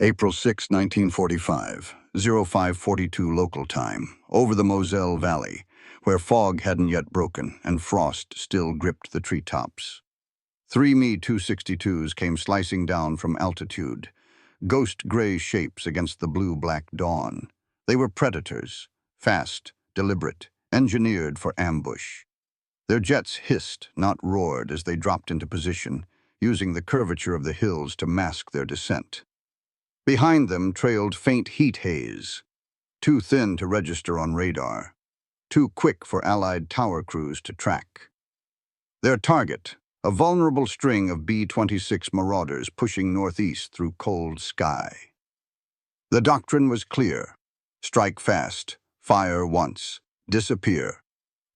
April 6, 1945, 0542 local time, over the Moselle Valley, where fog hadn't yet broken and frost still gripped the treetops. Three Me-262s came slicing down from altitude, ghost gray shapes against the blue-black dawn. They were predators, fast, deliberate, engineered for ambush. Their jets hissed, not roared, as they dropped into position, using the curvature of the hills to mask their descent. Behind them trailed faint heat haze, too thin to register on radar, too quick for Allied tower crews to track. Their target, a vulnerable string of B-26 Marauders pushing northeast through cold sky. The doctrine was clear: strike fast, fire once, disappear.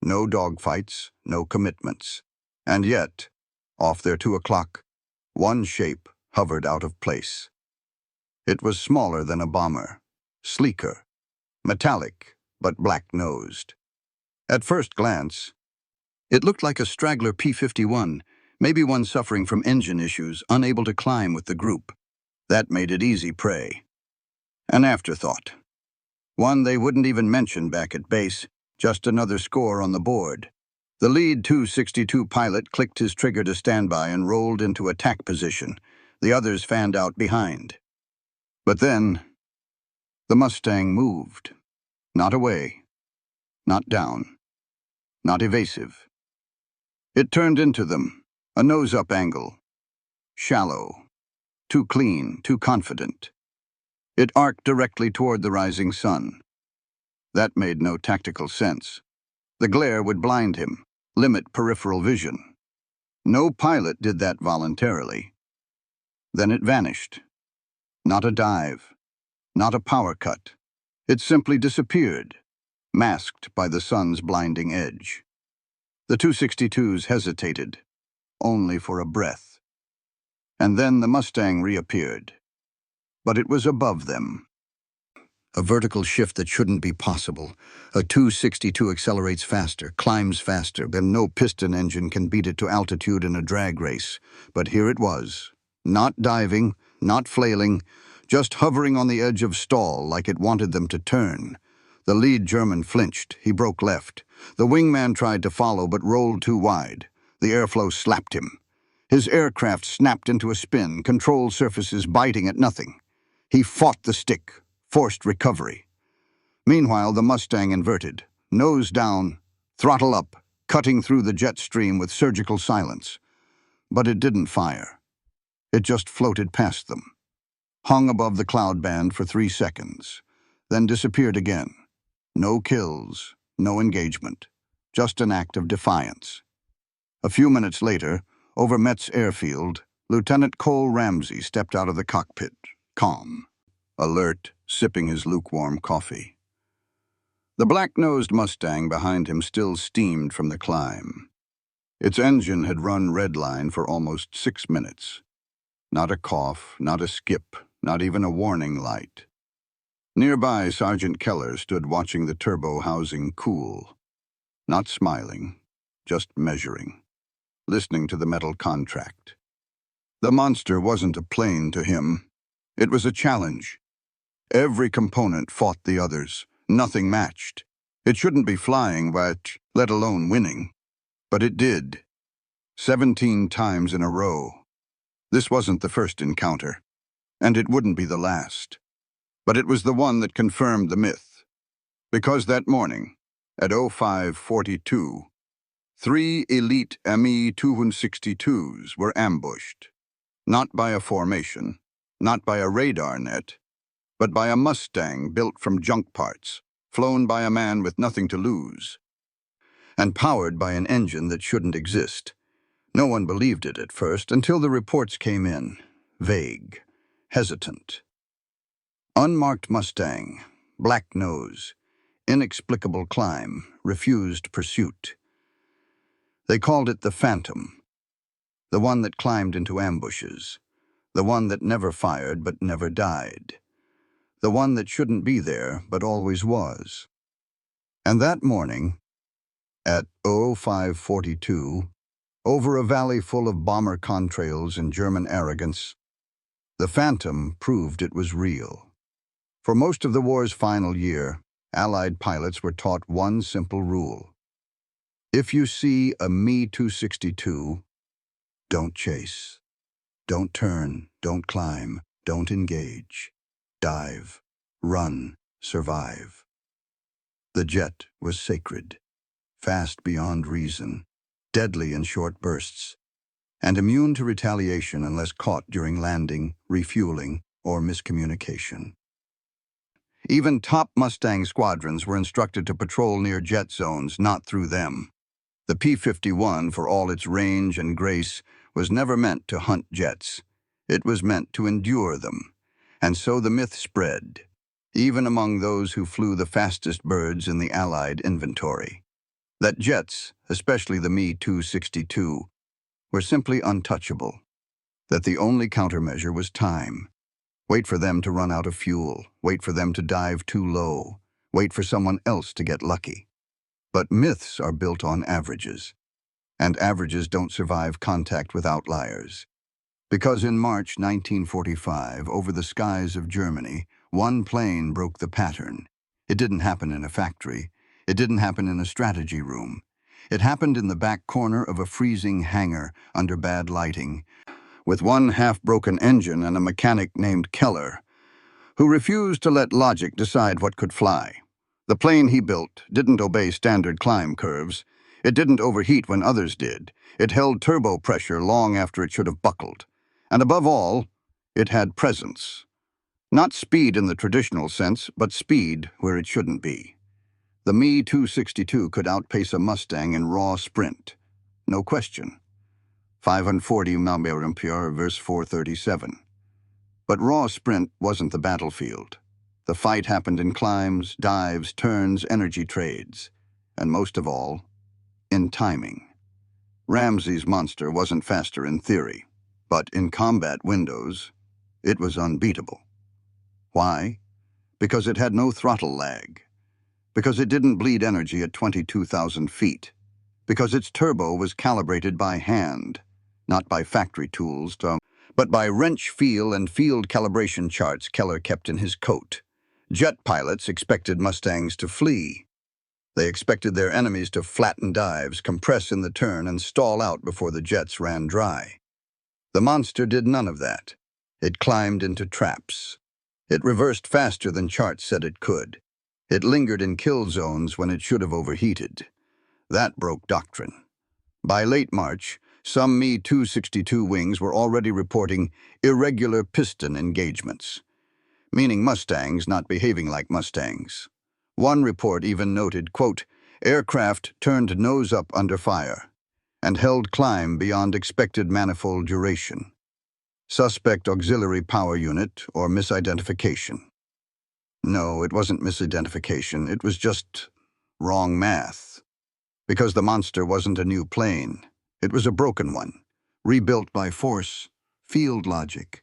No dogfights, no commitments. And yet, off their 2 o'clock, one shape hovered out of place. It was smaller than a bomber, sleeker, metallic, but black-nosed. At first glance, it looked like a straggler P-51, maybe one suffering from engine issues, unable to climb with the group. That made it easy prey. An afterthought. One they wouldn't even mention back at base, just another score on the board. The lead 262 pilot clicked his trigger to standby and rolled into attack position. The others fanned out behind. But then, the Mustang moved. Not away, not down, not evasive. It turned into them, a nose-up angle. Shallow, too clean, too confident. It arced directly toward the rising sun. That made no tactical sense. The glare would blind him, limit peripheral vision. No pilot did that voluntarily. Then it vanished. Not a dive, not a power cut. It simply disappeared, masked by the sun's blinding edge. The 262s hesitated, only for a breath. And then the Mustang reappeared. But it was above them. A vertical shift that shouldn't be possible. A 262 accelerates faster, climbs faster, and no piston engine can beat it to altitude in a drag race. But here it was, not diving, not flailing, just hovering on the edge of stall like it wanted them to turn. The lead German flinched. He broke left. The wingman tried to follow but rolled too wide. The airflow slapped him. His aircraft snapped into a spin, control surfaces biting at nothing. He fought the stick, forced recovery. Meanwhile, the Mustang inverted, nose down, throttle up, cutting through the jet stream with surgical silence. But it didn't fire. It just floated past them, hung above the cloud band for 3 seconds, then disappeared again. No kills, no engagement, just an act of defiance. A few minutes later, over Metz airfield, Lieutenant Cole Ramsey stepped out of the cockpit, calm, alert, sipping his lukewarm coffee. The black-nosed Mustang behind him still steamed from the climb. Its engine had run redline for almost 6 minutes. Not a cough, not a skip, not even a warning light. Nearby, Sergeant Keller stood watching the turbo housing cool. Not smiling, just measuring, listening to the metal contract. The monster wasn't a plane to him. It was a challenge. Every component fought the others. Nothing matched. It shouldn't be flying, let alone winning. But it did. 17 times in a row. This wasn't the first encounter, and it wouldn't be the last. But it was the one that confirmed the myth. Because that morning, at 0542, 3 elite Me-262s were ambushed. Not by a formation, not by a radar net, but by a Mustang built from junk parts, flown by a man with nothing to lose, and powered by an engine that shouldn't exist. No one believed it at first until the reports came in, vague, hesitant. Unmarked Mustang, black nose, inexplicable climb, refused pursuit. They called it the Phantom, the one that climbed into ambushes, the one that never fired but never died, the one that shouldn't be there but always was. And that morning, at 0542, over a valley full of bomber contrails and German arrogance, The Phantom proved it was real. For most of the war's final year, Allied pilots were taught one simple rule. If you see a Me-262, don't chase. Don't turn, don't climb, don't engage. Dive, run, survive. The jet was sacred, fast beyond reason, deadly in short bursts, and immune to retaliation unless caught during landing, refueling, or miscommunication. Even top Mustang squadrons were instructed to patrol near jet zones, not through them. The P-51, for all its range and grace, was never meant to hunt jets. It was meant to endure them. And so the myth spread, even among those who flew the fastest birds in the Allied inventory, that jets, especially the Me-262, were simply untouchable, that the only countermeasure was time. Wait for them to run out of fuel, wait for them to dive too low, wait for someone else to get lucky. But myths are built on averages, and averages don't survive contact with outliers. Because in March 1945, over the skies of Germany, one plane broke the pattern. It didn't happen in a factory. It didn't happen in a strategy room. It happened in the back corner of a freezing hangar under bad lighting, with one half-broken engine and a mechanic named Keller, who refused to let logic decide what could fly. The plane he built didn't obey standard climb curves. It didn't overheat when others did. It held turbo pressure long after it should have buckled. And above all, it had presence. Not speed in the traditional sense, but speed where it shouldn't be. The Me-262 could outpace a Mustang in raw sprint. No question. 540 mph versus 437. But raw sprint wasn't the battlefield. The fight happened in climbs, dives, turns, energy trades, and most of all, in timing. Ramsey's monster wasn't faster in theory, but in combat windows, it was unbeatable. Why? Because it had no throttle lag. Because it didn't bleed energy at 22,000 feet. Because its turbo was calibrated by hand, not by factory tools, but by wrench feel and field calibration charts Keller kept in his coat. Jet pilots expected Mustangs to flee. They expected their enemies to flatten dives, compress in the turn, and stall out before the jets ran dry. The monster did none of that. It climbed into traps. It reversed faster than charts said it could. It lingered in kill zones when it should have overheated. That broke doctrine. By late March, some Me-262 wings were already reporting irregular piston engagements, meaning Mustangs not behaving like Mustangs. One report even noted, quote, aircraft turned nose up under fire and held climb beyond expected manifold duration. Suspect auxiliary power unit or misidentification. No, it wasn't misidentification. It was just wrong math. Because the monster wasn't a new plane. It was a broken one, rebuilt by force, field logic,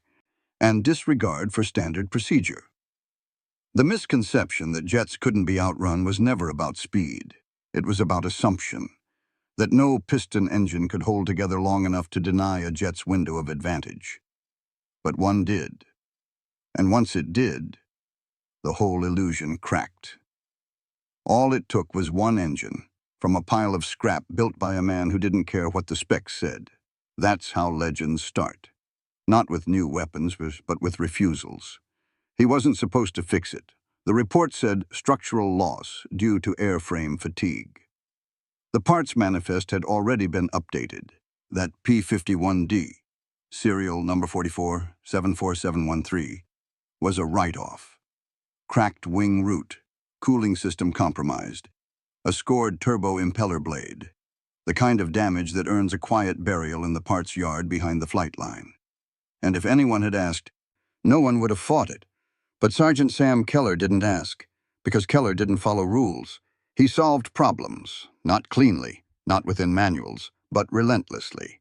and disregard for standard procedure. The misconception that jets couldn't be outrun was never about speed. It was about assumption, that no piston engine could hold together long enough to deny a jet's window of advantage. But one did. And once it did, the whole illusion cracked. All it took was one engine, from a pile of scrap built by a man who didn't care what the specs said. That's how legends start. Not with new weapons, but with refusals. He wasn't supposed to fix it. The report said structural loss due to airframe fatigue. The parts manifest had already been updated. That P-51D, serial number 44, 74713, was a write-off. Cracked wing root, cooling system compromised, a scored turbo impeller blade, the kind of damage that earns a quiet burial in the parts yard behind the flight line. And if anyone had asked, no one would have fought it. But Sergeant Sam Keller didn't ask, because Keller didn't follow rules. He solved problems, not cleanly, not within manuals, but relentlessly.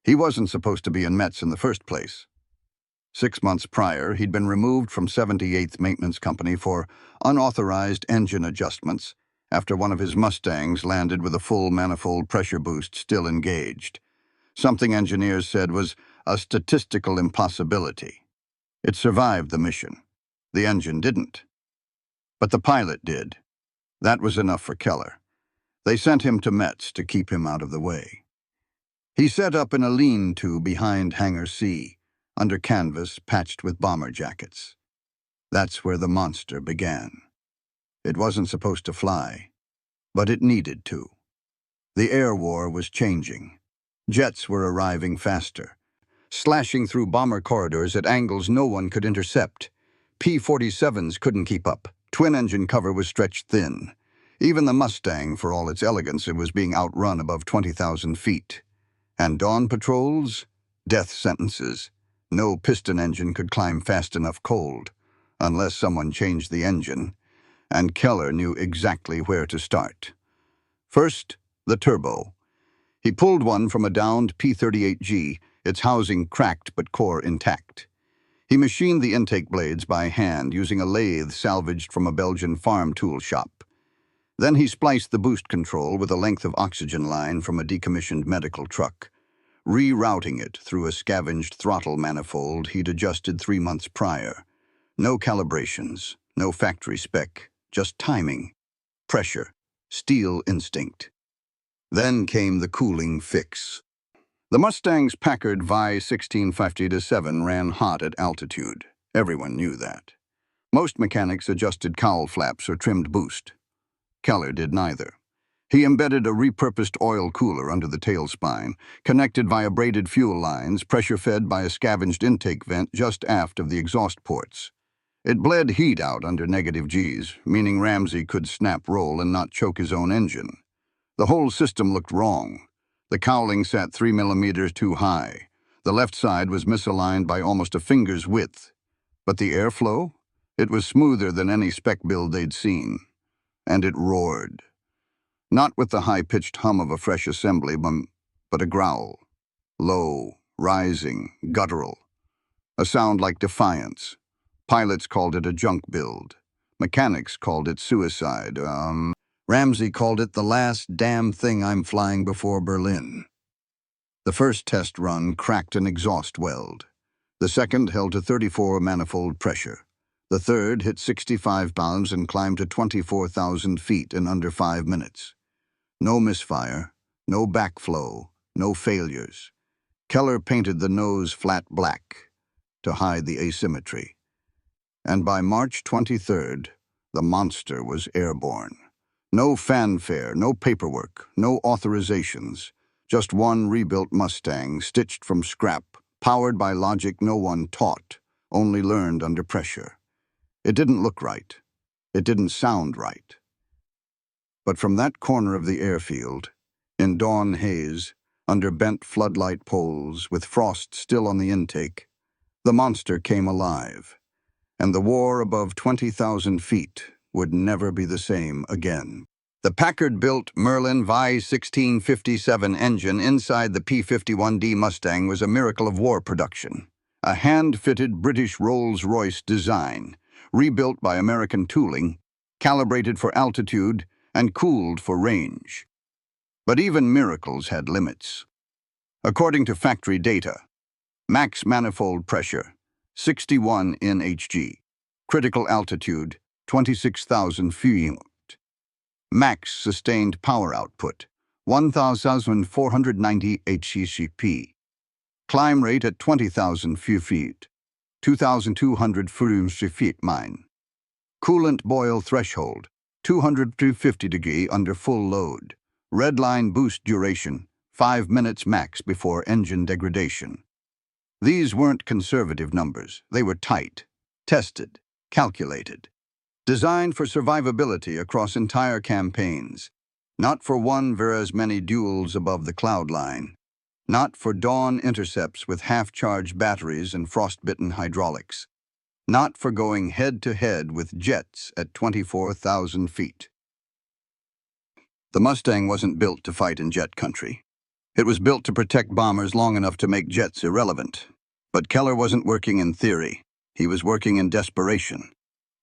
He wasn't supposed to be in Metz in the first place. 6 months prior, he'd been removed from 78th Maintenance Company for unauthorized engine adjustments after one of his Mustangs landed with a full manifold pressure boost still engaged. Something engineers said was a statistical impossibility. It survived the mission. The engine didn't. But the pilot did. That was enough for Keller. They sent him to Metz to keep him out of the way. He set up in a lean-to behind Hangar C, under canvas patched with bomber jackets. That's where the monster began. It wasn't supposed to fly, but it needed to. The air war was changing. Jets were arriving faster, slashing through bomber corridors at angles no one could intercept. P-47s couldn't keep up. Twin-engine cover was stretched thin. Even the Mustang, for all its elegance, it was being outrun above 20,000 feet. And dawn patrols? Death sentences. No piston engine could climb fast enough cold, unless someone changed the engine, and Keller knew exactly where to start. First, the turbo. He pulled one from a downed P-38G, its housing cracked but core intact. He machined the intake blades by hand using a lathe salvaged from a Belgian farm tool shop. Then he spliced the boost control with a length of oxygen line from a decommissioned medical truck, rerouting it through a scavenged throttle manifold he'd adjusted 3 months prior. No calibrations, no factory spec, just timing, pressure, steel instinct. Then came the cooling fix. The Mustang's Packard Vi 1650-7 ran hot at altitude. Everyone knew that. Most mechanics adjusted cowl flaps or trimmed boost. Keller did neither. He embedded a repurposed oil cooler under the tailspine, connected via braided fuel lines, pressure-fed by a scavenged intake vent just aft of the exhaust ports. It bled heat out under negative Gs, meaning Ramsey could snap roll and not choke his own engine. The whole system looked wrong. The cowling sat 3 millimeters too high. The left side was misaligned by almost a finger's width. But the airflow? It was smoother than any spec build they'd seen. And it roared. Not with the high-pitched hum of a fresh assembly, but a growl. Low, rising, guttural. A sound like defiance. Pilots called it a junk build. Mechanics called it suicide. Ramsey called it the last damn thing I'm flying before Berlin. The first test run cracked an exhaust weld. The second held to 34 manifold pressure. The third hit 65 pounds and climbed to 24,000 feet in under 5 minutes. No misfire, no backflow, no failures. Keller painted the nose flat black to hide the asymmetry. And by March 23rd, the monster was airborne. No fanfare, no paperwork, no authorizations. Just one rebuilt Mustang, stitched from scrap, powered by logic no one taught, only learned under pressure. It didn't look right. It didn't sound right. But from that corner of the airfield, in dawn haze, under bent floodlight poles, with frost still on the intake, the monster came alive, and the war above 20,000 feet would never be the same again. The Packard-built Merlin Vi 1657 engine inside the P-51D Mustang was a miracle of war production, a hand-fitted British Rolls-Royce design, rebuilt by American tooling, calibrated for altitude, and cooled for range. But even miracles had limits. According to factory data, max manifold pressure, 61 nhg. Critical altitude, 26,000 feet. Max sustained power output, 1,490 hccp. Climb rate at 20,000 feet, 2,200 feet mine. Coolant boil threshold, 200 to 50 degree under full load. Redline boost duration, 5 minutes max before engine degradation. These weren't conservative numbers. They were tight, tested, calculated. Designed for survivability across entire campaigns. Not for one whereas many duels above the cloud line. Not for dawn intercepts with half-charged batteries and frostbitten hydraulics. Not for going head-to-head with jets at 24,000 feet. The Mustang wasn't built to fight in jet country. It was built to protect bombers long enough to make jets irrelevant. But Keller wasn't working in theory. He was working in desperation.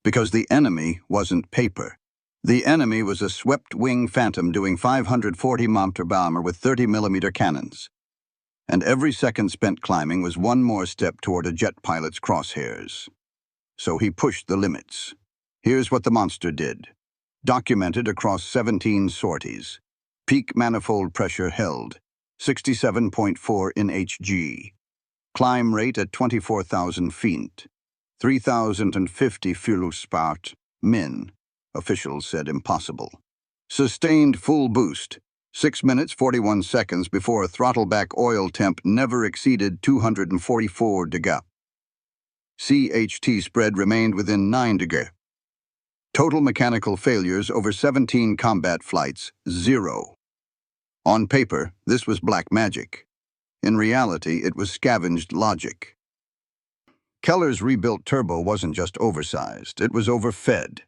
Because the enemy wasn't paper. The enemy was a swept-wing Phantom doing 540 mm bomber with 30mm cannons. and every second spent climbing was one more step toward a jet pilot's crosshairs. So he pushed the limits. Here's what the monster did. Documented across 17 sorties. Peak manifold pressure held, 67.4 in Hg. Climb rate at 24,000 feet. 3,050 Füllungsfahrt, min. Officials said impossible. Sustained full boost. 6 minutes 41 seconds before a throttle-back oil temp never exceeded 244 degrees. CHT spread remained within 9 degrees. Total mechanical failures over 17 combat flights, 0. On paper, this was black magic. In reality, it was scavenged logic. Keller's rebuilt turbo wasn't just oversized, it was overfed.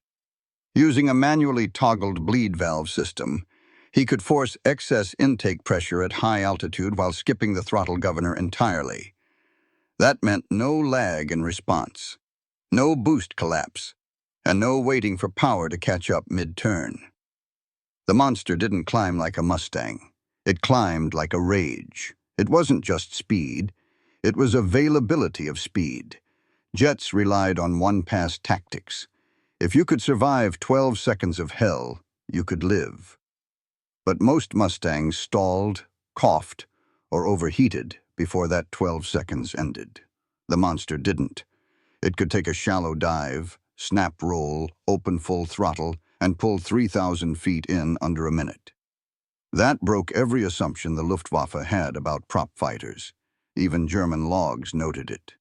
Using a manually toggled bleed valve system, he could force excess intake pressure at high altitude while skipping the throttle governor entirely. That meant no lag in response, no boost collapse, and no waiting for power to catch up mid-turn. The monster didn't climb like a Mustang. It climbed like a rage. It wasn't just speed. It was availability of speed. Jets relied on one-pass tactics. If you could survive 12 seconds of hell, you could live. But most Mustangs stalled, coughed, or overheated before that 12 seconds ended. The monster didn't. It could take a shallow dive, snap roll, open full throttle, and pull 3,000 feet in under a minute. That broke every assumption the Luftwaffe had about prop fighters. Even German logs noted it.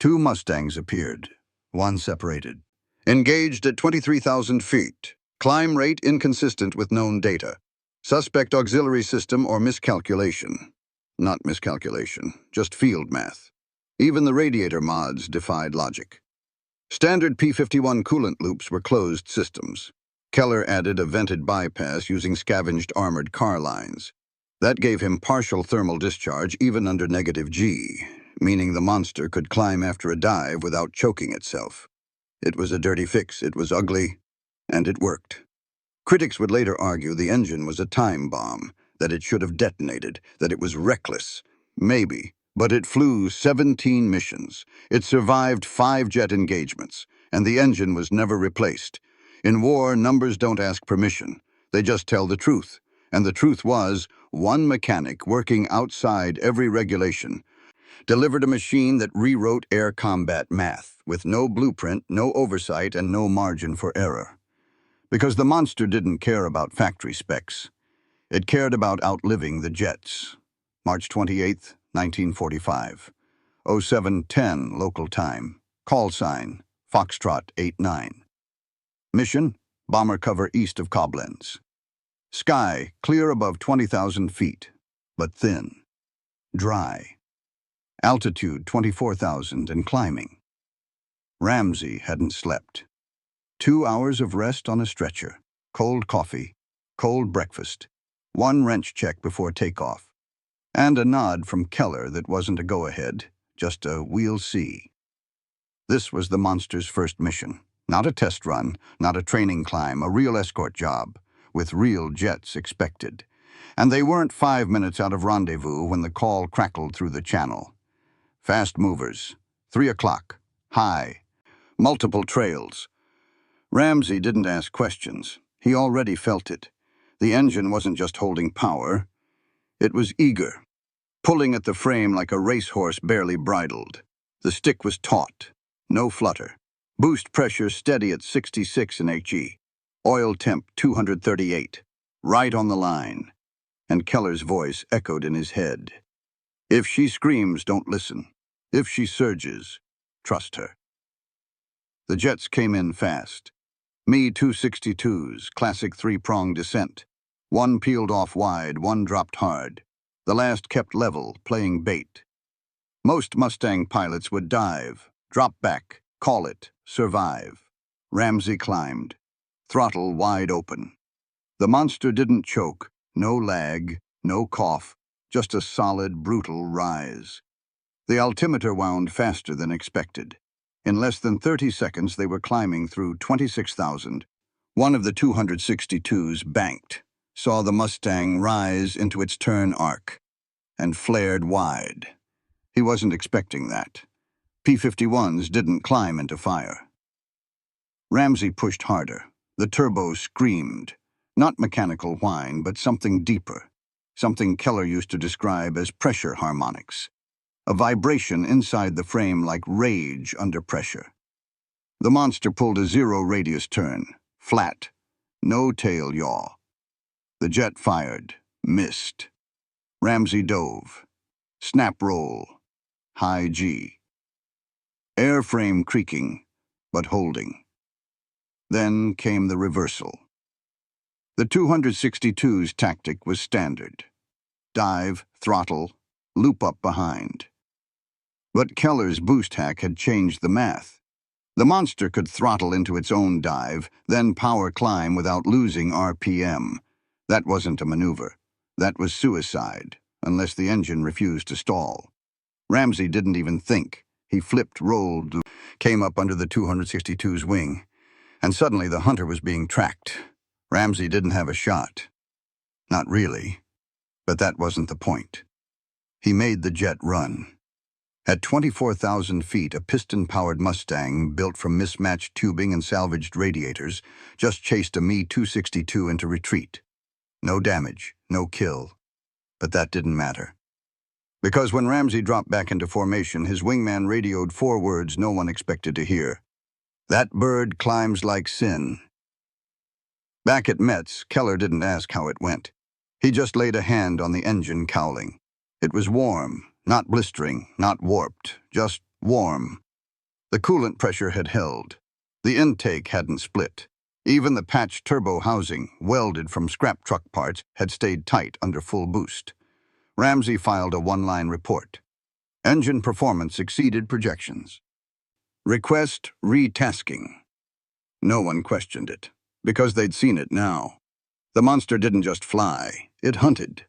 2 Mustangs appeared, one separated. Engaged at 23,000 feet. Climb rate inconsistent with known data. Suspect auxiliary system or miscalculation. Not miscalculation, just field math. Even the radiator mods defied logic. Standard P-51 coolant loops were closed systems. Keller added a vented bypass using scavenged armored car lines. That gave him partial thermal discharge even under -G, meaning the monster could climb after a dive without choking itself. It was a dirty fix, it was ugly, and it worked. Critics would later argue the engine was a time bomb, that it should have detonated, that it was reckless. Maybe, but it flew 17 missions. It survived 5 jet engagements, and the engine was never replaced. In war, numbers don't ask permission. They just tell the truth. And the truth was, one mechanic working outside every regulation delivered a machine that rewrote air combat math, with no blueprint, no oversight, and no margin for error. Because the monster didn't care about factory specs. It cared about outliving the jets. March 28, 1945. 07:10 local time. Call sign, Foxtrot 89. Mission, bomber cover east of Koblenz. Sky, clear above 20,000 feet, but thin. Dry. Altitude 24,000 and climbing. Ramsey hadn't slept. 2 hours of rest on a stretcher, cold coffee, cold breakfast, 1 wrench check before takeoff, and a nod from Keller that wasn't a go-ahead, just a we'll see. This was the monster's first mission. Not a test run, not a training climb, a real escort job, with real jets expected. And they weren't 5 minutes out of rendezvous when the call crackled through the channel. Fast movers, 3 o'clock, high, multiple trails. Ramsey didn't ask questions. He already felt it. The engine wasn't just holding power. It was eager, pulling at the frame like a racehorse barely bridled. The stick was taut, no flutter. Boost pressure steady at 66 in Hg. Oil temp 238, right on the line. And Keller's voice echoed in his head. If she screams, don't listen. If she surges, trust her. The jets came in fast. Me-262s, classic 3-prong descent. 1 peeled off wide, 1 dropped hard. The last kept level, playing bait. Most Mustang pilots would dive, drop back, call it, survive. Ramsey climbed, throttle wide open. The monster didn't choke, no lag, no cough, just a solid, brutal rise. The altimeter wound faster than expected. In less than 30 seconds, they were climbing through 26,000. One of the 262s banked, saw the Mustang rise into its turn arc. and flared wide. He wasn't expecting that. P-51s didn't climb into fire. Ramsey pushed harder. The turbo screamed. Not mechanical whine, but something deeper. Something Keller used to describe as pressure harmonics. A vibration inside the frame like rage under pressure. The monster pulled a zero-radius turn. Flat. No tail yaw. The jet fired. Missed. Ramsey dove. Snap roll. High G. Airframe creaking, but holding. Then came the reversal. The 262's tactic was standard. Dive, throttle, loop up behind. But Keller's boost hack had changed the math. The monster could throttle into its own dive, then power climb without losing RPM. That wasn't a maneuver. That was suicide, unless the engine refused to stall. Ramsey didn't even think. He flipped, rolled, came up under the 262's wing, and suddenly the hunter was being tracked. Ramsey didn't have a shot. Not really, but that wasn't the point. He made the jet run. At 24,000 feet, a piston-powered Mustang, built from mismatched tubing and salvaged radiators, just chased a Me-262 into retreat. No damage, no kill. But that didn't matter. Because when Ramsey dropped back into formation, his wingman radioed 4 words no one expected to hear. "That bird climbs like sin." Back at Metz, Keller didn't ask how it went. He just laid a hand on the engine cowling. It was warm, not blistering, not warped, just warm. The coolant pressure had held. The intake hadn't split. Even the patched turbo housing, welded from scrap truck parts, had stayed tight under full boost. Ramsey filed a one-line report. Engine performance exceeded projections. Request retasking. No one questioned it, because they'd seen it now. The monster didn't just fly, it hunted.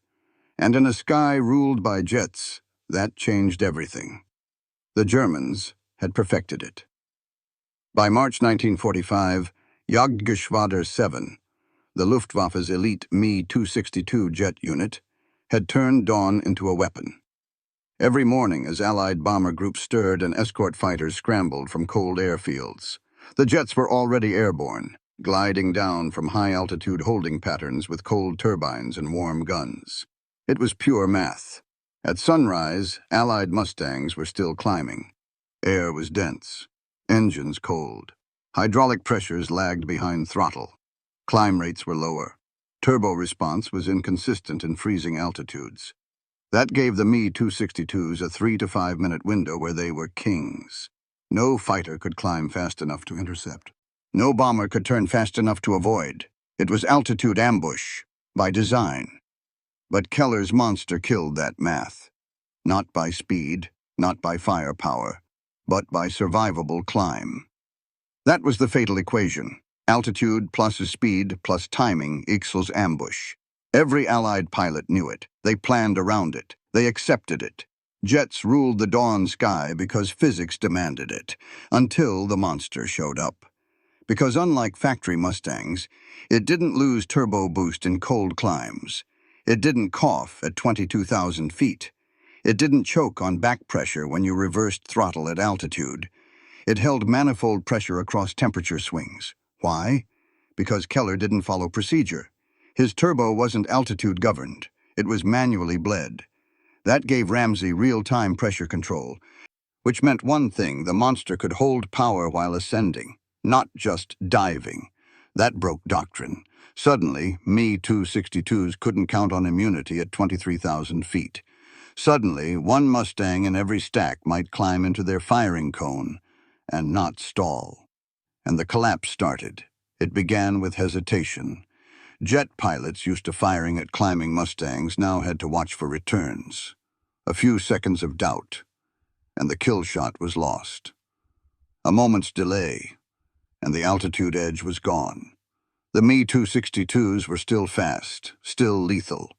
And in a sky ruled by jets, that changed everything. The Germans had perfected it. By March 1945, Jagdgeschwader 7, the Luftwaffe's elite Me-262 jet unit, had turned Dawn into a weapon. Every morning, as Allied bomber groups stirred and escort fighters scrambled from cold airfields, the jets were already airborne, gliding down from high-altitude holding patterns with cold turbines and warm guns. It was pure math. At sunrise, Allied Mustangs were still climbing. Air was dense, engines cold. Hydraulic pressures lagged behind throttle. Climb rates were lower. Turbo response was inconsistent in freezing altitudes. That gave the Me-262s a 3 to 5 minute window where they were kings. No fighter could climb fast enough to intercept. No bomber could turn fast enough to avoid. It was altitude ambush, by design. But Keller's monster killed that math. Not by speed, not by firepower, but by survivable climb. That was the fatal equation. Altitude plus speed plus timing equals ambush. Every Allied pilot knew it. They planned around it. They accepted it. Jets ruled the dawn sky because physics demanded it, until the monster showed up. Because unlike factory Mustangs, it didn't lose turbo boost in cold climbs. It didn't cough at 22,000 feet. It didn't choke on back pressure when you reversed throttle at altitude. It held manifold pressure across temperature swings. Why? Because Keller didn't follow procedure. His turbo wasn't altitude governed. It was manually bled. That gave Ramsey real-time pressure control, which meant one thing: the monster could hold power while ascending, not just diving. That broke doctrine. Suddenly, Me-262s couldn't count on immunity at 23,000 feet. Suddenly, one Mustang in every stack might climb into their firing cone and not stall. And the collapse started. It began with hesitation. Jet pilots used to firing at climbing Mustangs now had to watch for returns. A few seconds of doubt, and the kill shot was lost. A moment's delay, and the altitude edge was gone. The Me-262s were still fast, still lethal,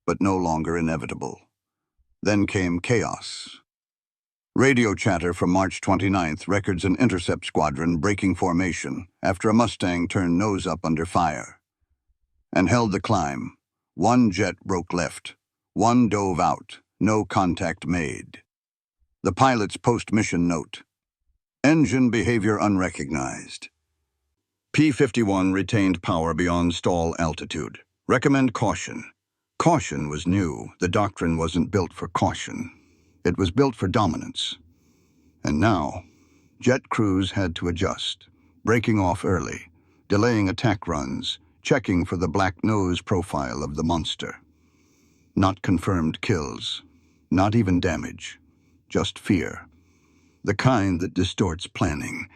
but no longer inevitable. Then came chaos. Radio chatter from March 29th records an intercept squadron breaking formation after a Mustang turned nose up under fire and held the climb. One jet broke left. One dove out, No contact made. The pilot's post-mission note. Engine behavior unrecognized. P-51 retained power beyond stall altitude. Recommend caution. Caution was new. The doctrine wasn't built for caution. It was built for dominance. And now, jet crews had to adjust, breaking off early, delaying attack runs, checking for the black nose profile of the monster. Not confirmed kills, not even damage, just fear. The kind that distorts planning.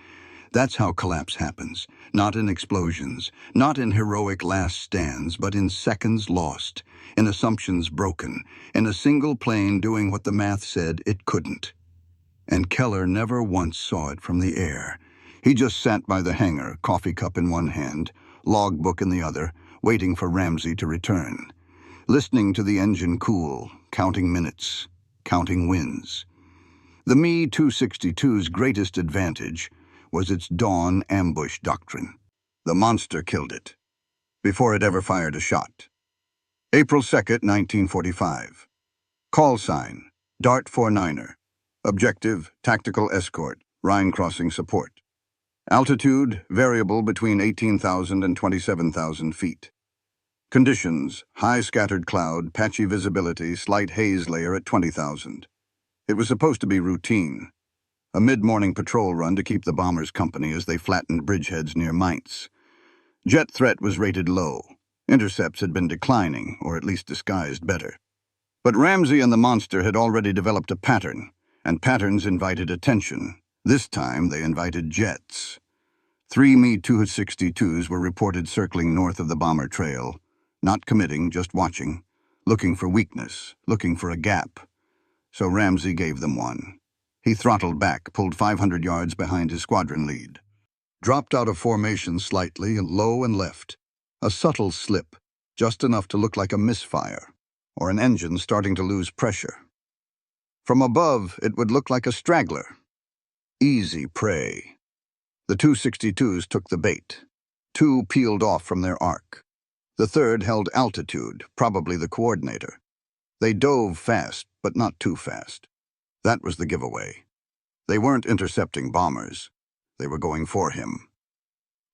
That's how collapse happens, not in explosions, not in heroic last stands, but in seconds lost, in assumptions broken, in a single plane doing what the math said it couldn't. And Keller never once saw it from the air. He just sat by the hangar, coffee cup in one hand, logbook in the other, waiting for Ramsey to return. Listening to the engine cool, counting minutes, counting wins. The Me-262's greatest advantage was its dawn ambush doctrine. The monster killed it, before it ever fired a shot. April 2nd, 1945. Call sign, Dart 49er. Objective, tactical escort, Rhine crossing support. Altitude, variable between 18,000 and 27,000 feet. Conditions, high scattered cloud, patchy visibility, slight haze layer at 20,000. It was supposed to be routine. A mid-morning patrol run to keep the bombers company as they flattened bridgeheads near Mainz. Jet threat was rated low. Intercepts had been declining, or at least disguised better. But Ramsey and the monster had already developed a pattern, and patterns invited attention. This time they invited jets. 3 Me-262s were reported circling north of the bomber trail, not committing, just watching, looking for weakness, looking for a gap. So Ramsey gave them one. He throttled back, pulled 500 yards behind his squadron lead. Dropped out of formation slightly, low and left. A subtle slip, just enough to look like a misfire, or an engine starting to lose pressure. From above, it would look like a straggler. Easy prey. The 262s took the bait. 2 peeled off from their arc. The 3rd held altitude, probably the coordinator. They dove fast, but not too fast. That was the giveaway. They weren't intercepting bombers. They were going for him.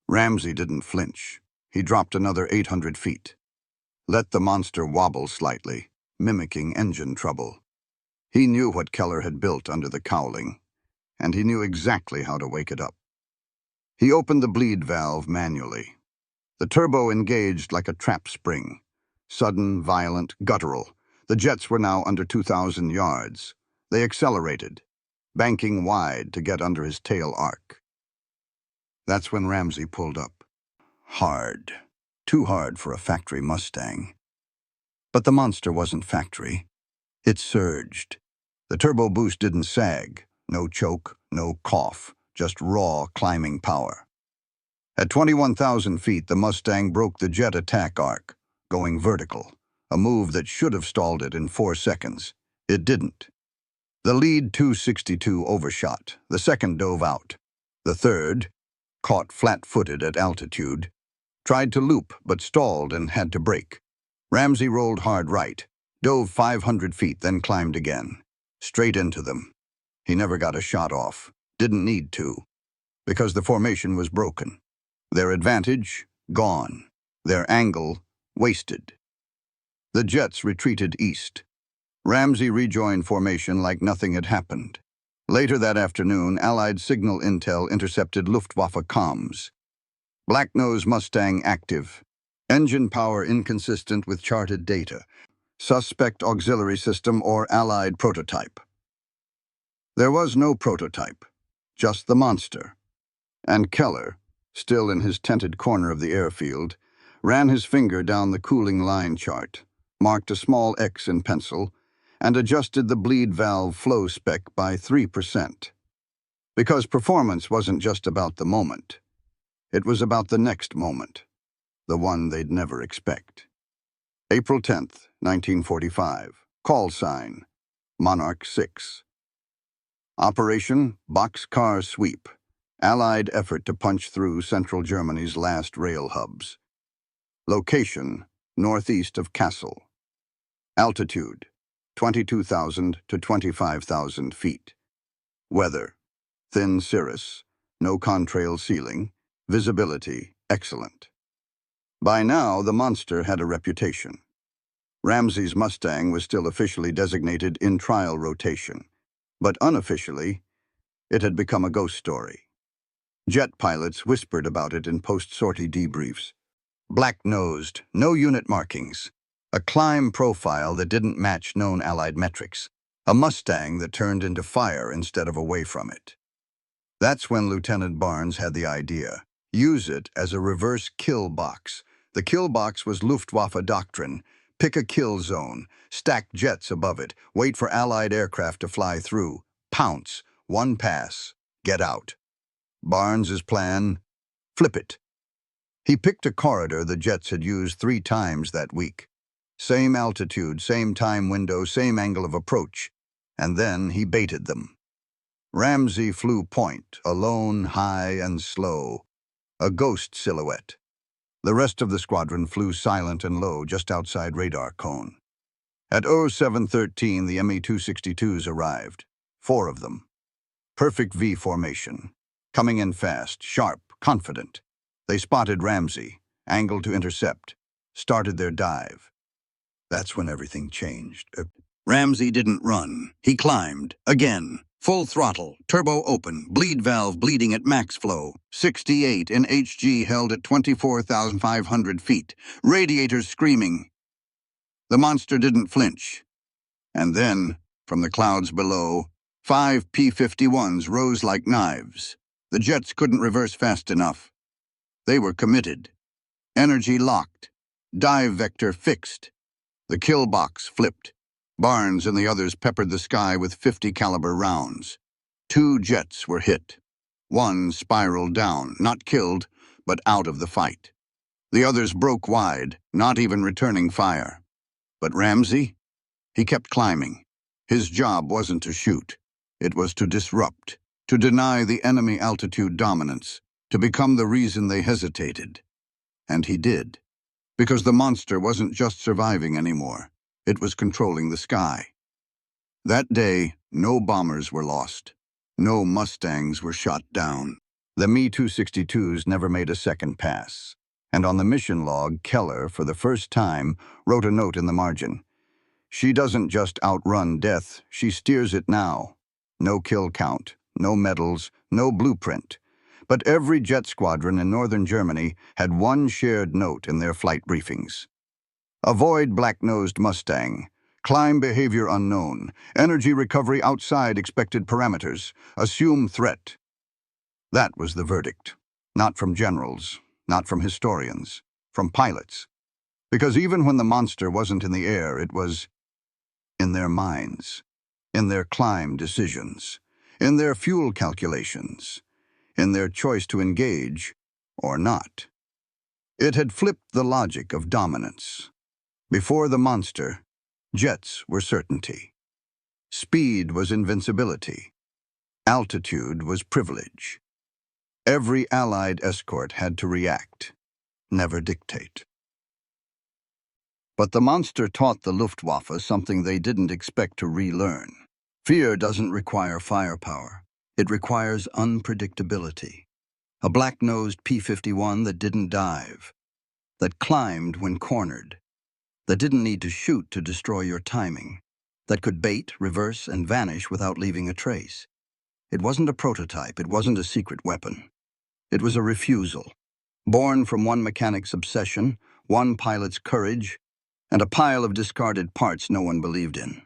Ramsey didn't flinch. He dropped another 800 feet. Let the monster wobble slightly, mimicking engine trouble. He knew what Keller had built under the cowling, and he knew exactly how to wake it up. He opened the bleed valve manually. The turbo engaged like a trap spring. Sudden, violent, guttural. The jets were now under 2,000 yards. They accelerated, banking wide to get under his tail arc. That's when Ramsey pulled up. Hard. Too hard for a factory Mustang. But the monster wasn't factory. It surged. The turbo boost didn't sag. No choke, no cough, just raw climbing power. At 21,000 feet, the Mustang broke the jet attack arc, going vertical, a move that should have stalled it in 4 seconds. It didn't. The lead 262 overshot. The second dove out. The third, caught flat-footed at altitude, tried to loop but stalled and had to brake. Ramsey rolled hard right, dove 500 feet, then climbed again. Straight into them. He never got a shot off. Didn't need to, because the formation was broken. Their advantage, gone. Their angle, wasted. The jets retreated east. Ramsey rejoined formation like nothing had happened. Later that afternoon, Allied signal intel intercepted Luftwaffe comms. Black Nose Mustang active. Engine power inconsistent with charted data. Suspect auxiliary system or Allied prototype. There was no prototype, just the monster. And Keller, still in his tented corner of the airfield, ran his finger down the cooling line chart, marked a small X in pencil, and adjusted the bleed valve flow spec by 3%. Because performance wasn't just about the moment. It was about the next moment, the one they'd never expect. April 10th, 1945. Call sign, Monarch 6. Operation Boxcar Sweep. Allied effort to punch through central Germany's last rail hubs. Location, northeast of Kassel. Altitude, 22,000 to 25,000 feet. Weather: thin cirrus, no contrail ceiling, visibility excellent. By now, the monster had a reputation. Ramsey's Mustang was still officially designated in trial rotation, but unofficially, it had become a ghost story. Jet pilots whispered about it in post-sortie debriefs. Black-nosed, no unit markings, a climb profile that didn't match known Allied metrics, a Mustang that turned into fire instead of away from it. That's when Lieutenant Barnes had the idea. Use it as a reverse kill box. The kill box was Luftwaffe doctrine. Pick a kill zone, stack jets above it, wait for Allied aircraft to fly through, pounce, one pass, get out. Barnes's plan? Flip it. He picked a corridor the jets had used 3 times that week. Same altitude, same time window, same angle of approach. And then he baited them. Ramsey flew point, alone, high and slow, a ghost silhouette. The rest of the squadron flew silent and low just outside radar cone. At 0713, the Me-262s arrived, 4 of them. Perfect V formation, coming in fast, sharp, confident. They spotted Ramsey, angled to intercept, started their dive. That's when everything changed. Ramsey didn't run. He climbed, again. Full throttle, turbo open, bleed valve bleeding at max flow, 68 in HG held at 24,500 feet, radiators screaming. The monster didn't flinch. And then, from the clouds below, 5 P-51s rose like knives. The jets couldn't reverse fast enough. They were committed. Energy locked. Dive vector fixed. The kill box flipped. Barnes and the others peppered the sky with 50 caliber rounds. 2 jets were hit. 1 spiraled down, not killed, but out of the fight. The others broke wide, not even returning fire. But Ramsey? He kept climbing. His job wasn't to shoot. It was to disrupt, to deny the enemy altitude dominance, to become the reason they hesitated. And he did. Because the monster wasn't just surviving anymore. It was controlling the sky. That day, no bombers were lost. No Mustangs were shot down. The Me-262s never made a second pass. And on the mission log, Keller, for the first time, wrote a note in the margin. She doesn't just outrun death, she steers it now. No kill count, no medals, no blueprint. But every jet squadron in northern Germany had one shared note in their flight briefings. Avoid black-nosed Mustang. Climb behavior unknown. Energy recovery outside expected parameters. Assume threat. That was the verdict. Not from generals, not from historians, from pilots. Because even when the monster wasn't in the air, it was in their minds, in their climb decisions, in their fuel calculations, in their choice to engage or not. It had flipped the logic of dominance. Before the monster, jets were certainty. Speed was invincibility. Altitude was privilege. Every Allied escort had to react, never dictate. But the monster taught the Luftwaffe something they didn't expect to relearn. Fear doesn't require firepower. It requires unpredictability. A black-nosed P-51 that didn't dive, that climbed when cornered, that didn't need to shoot to destroy your timing, that could bait, reverse, and vanish without leaving a trace. It wasn't a prototype, it wasn't a secret weapon. It was a refusal, born from one mechanic's obsession, one pilot's courage, and a pile of discarded parts no one believed in.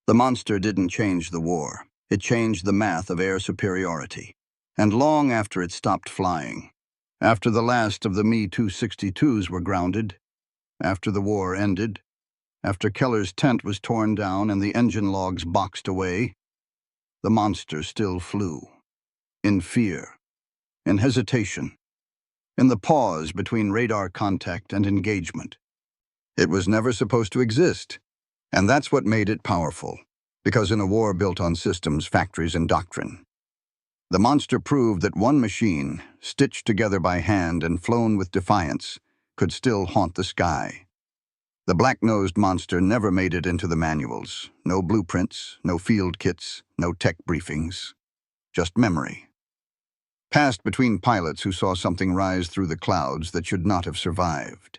The monster didn't change the war. It changed the math of air superiority. And long after it stopped flying, after the last of the Me-262s were grounded, after the war ended, after Keller's tent was torn down and the engine logs boxed away, the monster still flew. In fear, in hesitation, in the pause between radar contact and engagement. It was never supposed to exist, and that's what made it powerful, because in a war built on systems, factories, and doctrine, the monster proved that one machine, stitched together by hand and flown with defiance, could still haunt the sky. The black-nosed monster never made it into the manuals. No blueprints, no field kits, no tech briefings. Just memory. Passed between pilots who saw something rise through the clouds that should not have survived.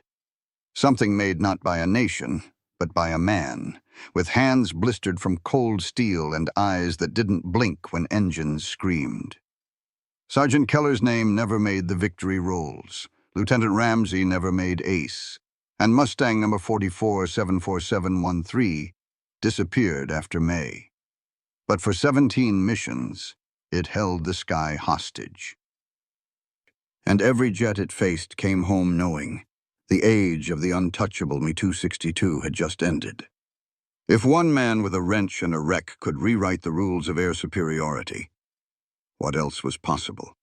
Something made not by a nation, but by a man, with hands blistered from cold steel and eyes that didn't blink when engines screamed. Sergeant Keller's name never made the victory rolls. Lieutenant Ramsey never made ace. And Mustang number 44-74713 disappeared after May. But for 17 missions, it held the sky hostage. And every jet it faced came home knowing the age of the untouchable Me-262 had just ended. If one man with a wrench and a wreck could rewrite the rules of air superiority, what else was possible?